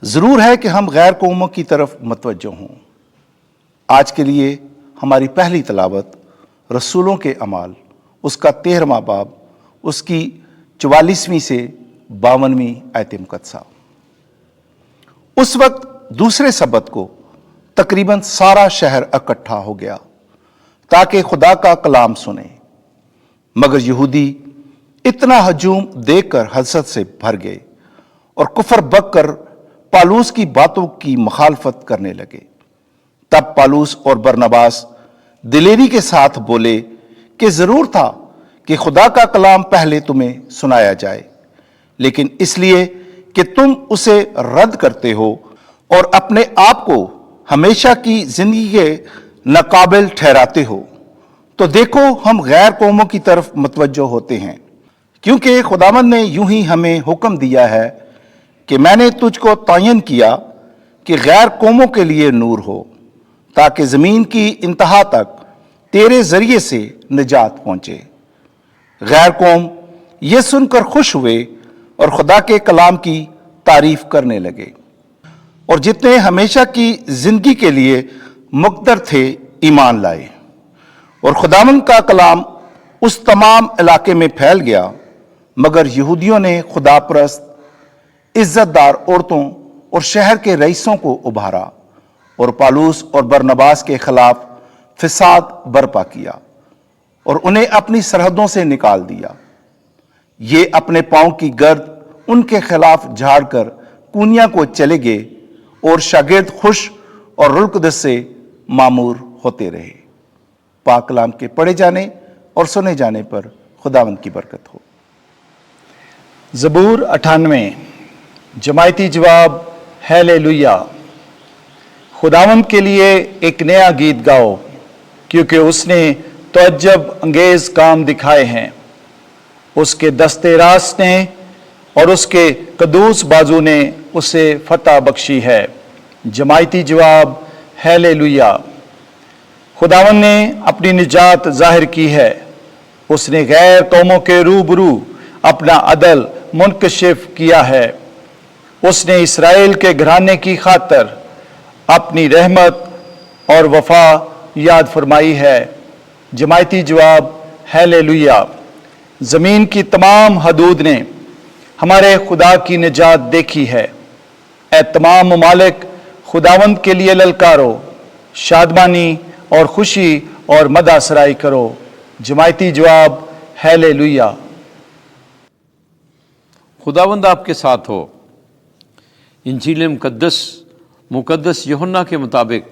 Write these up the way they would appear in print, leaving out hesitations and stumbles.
ضرور ہے کہ ہم غیر قوموں کی طرف متوجہ ہوں۔ آج کے لیے ہماری پہلی تلاوت رسولوں کے اعمال، اس کا 13واں باب، اس کی 44ویں سے 52ویں آیت مقدسہ۔ اس وقت دوسرے سبت کو تقریباً سارا شہر اکٹھا ہو گیا تاکہ خدا کا کلام سنے، مگر یہودی اتنا ہجوم دیکھ کر حسد سے بھر گئے اور کفر بک کر پالوس کی باتوں کی مخالفت کرنے لگے۔ تب پالوس اور برنباس دلیری کے ساتھ بولے کہ ضرور تھا کہ خدا کا کلام پہلے تمہیں سنایا جائے، لیکن اس لیے کہ تم اسے رد کرتے ہو اور اپنے آپ کو ہمیشہ کی زندگی کے ناقابل ٹھہراتے ہو، تو دیکھو ہم غیر قوموں کی طرف متوجہ ہوتے ہیں، کیونکہ خداوند نے یوں ہی ہمیں حکم دیا ہے کہ میں نے تجھ کو تعین کیا کہ غیر قوموں کے لیے نور ہو، تاکہ زمین کی انتہا تک تیرے ذریعے سے نجات پہنچے۔ غیر قوم یہ سن کر خوش ہوئے اور خدا کے کلام کی تعریف کرنے لگے، اور جتنے ہمیشہ کی زندگی کے لیے مقدر تھے ایمان لائے، اور خداوند کا کلام اس تمام علاقے میں پھیل گیا۔ مگر یہودیوں نے خدا پرست عزت دار عورتوں اور شہر کے رئیسوں کو ابھارا اور پالوس اور برنباس کے خلاف فساد برپا کیا اور انہیں اپنی سرحدوں سے نکال دیا۔ یہ اپنے پاؤں کی گرد ان کے خلاف جھاڑ کر کونیا کو چلے گئے اور شاگرد خوش اور روح القدس سے معمور ہوتے رہے۔ پاک کلام کے پڑھے جانے اور سنے جانے پر خداوند کی برکت ہو۔ زبور 98 جماعتی جواب ہیلیلویا۔ خداوند کے لیے ایک نیا گیت گاؤ، کیونکہ اس نے تعجب انگیز کام دکھائے ہیں۔ اس کے دستے راست نے اور اس کے قدوس بازو نے اسے فتح بخشی ہے۔ جماعتی جواب ہیلیلویا۔ خداوند نے اپنی نجات ظاہر کی ہے، اس نے غیر قوموں کے روبرو اپنا عدل منکشف کیا ہے۔ اس نے اسرائیل کے گھرانے کی خاطر اپنی رحمت اور وفا یاد فرمائی ہے۔ جماعتی جواب ہیلیلویا۔ زمین کی تمام حدود نے ہمارے خدا کی نجات دیکھی ہے۔ اے تمام ممالک خداوند کے لیے للکارو، شادمانی اور خوشی اور مدح سرائی کرو۔ جماعتی جواب ہیلیلویا۔ خداوند آپ کے ساتھ ہو۔ انجیل مقدس یوحنا کے مطابق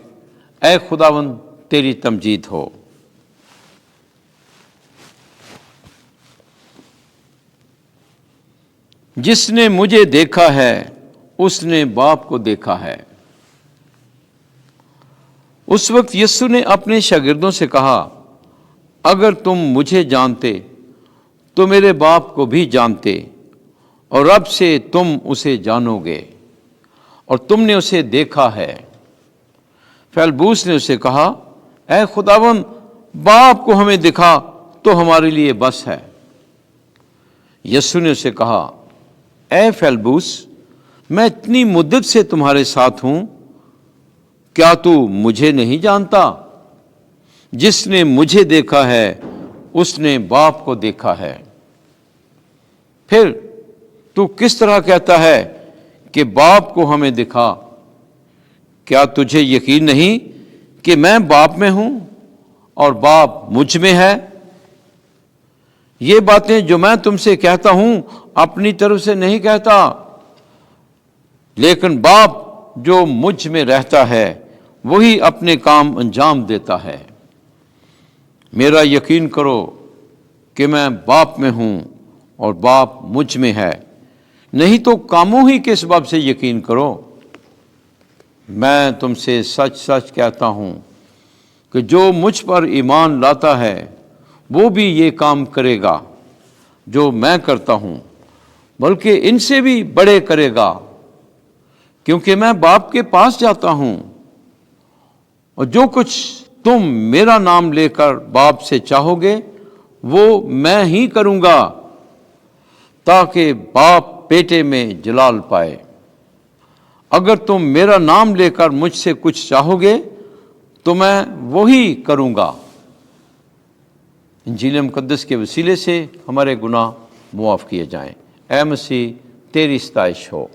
اے خداوند تیری تمجید ہو۔ جس نے مجھے دیکھا ہے اس نے باپ کو دیکھا ہے۔ اس وقت یسوع نے اپنے شاگردوں سے کہا، اگر تم مجھے جانتے تو میرے باپ کو بھی جانتے، اور اب سے تم اسے جانو گے اور تم نے اسے دیکھا ہے۔ فیلبوس نے اسے کہا، اے خداوند، باپ کو ہمیں دکھا تو ہمارے لیے بس ہے۔ یسوع نے اسے کہا، اے فیلبوس، میں اتنی مدت سے تمہارے ساتھ ہوں، کیا تو مجھے نہیں جانتا؟ جس نے مجھے دیکھا ہے اس نے باپ کو دیکھا ہے۔ پھر تو کس طرح کہتا ہے کہ باپ کو ہمیں دکھا؟ کیا تجھے یقین نہیں کہ میں باپ میں ہوں اور باپ مجھ میں ہے؟ یہ باتیں جو میں تم سے کہتا ہوں اپنی طرف سے نہیں کہتا، لیکن باپ جو مجھ میں رہتا ہے وہی اپنے کام انجام دیتا ہے۔ میرا یقین کرو کہ میں باپ میں ہوں اور باپ مجھ میں ہے، نہیں تو کاموں ہی کے سبب سے یقین کرو۔ میں تم سے سچ سچ کہتا ہوں کہ جو مجھ پر ایمان لاتا ہے وہ بھی یہ کام کرے گا جو میں کرتا ہوں، بلکہ ان سے بھی بڑے کرے گا، کیونکہ میں باپ کے پاس جاتا ہوں۔ اور جو کچھ تم میرا نام لے کر باپ سے چاہو گے وہ میں ہی کروں گا، تاکہ باپ بیٹے میں جلال پائے۔ اگر تم میرا نام لے کر مجھ سے کچھ چاہو گے تو میں وہی کروں گا۔ انجیل مقدس کے وسیلے سے ہمارے گناہ معاف کیے جائیں۔ اے مسیح تیری ستائش ہو۔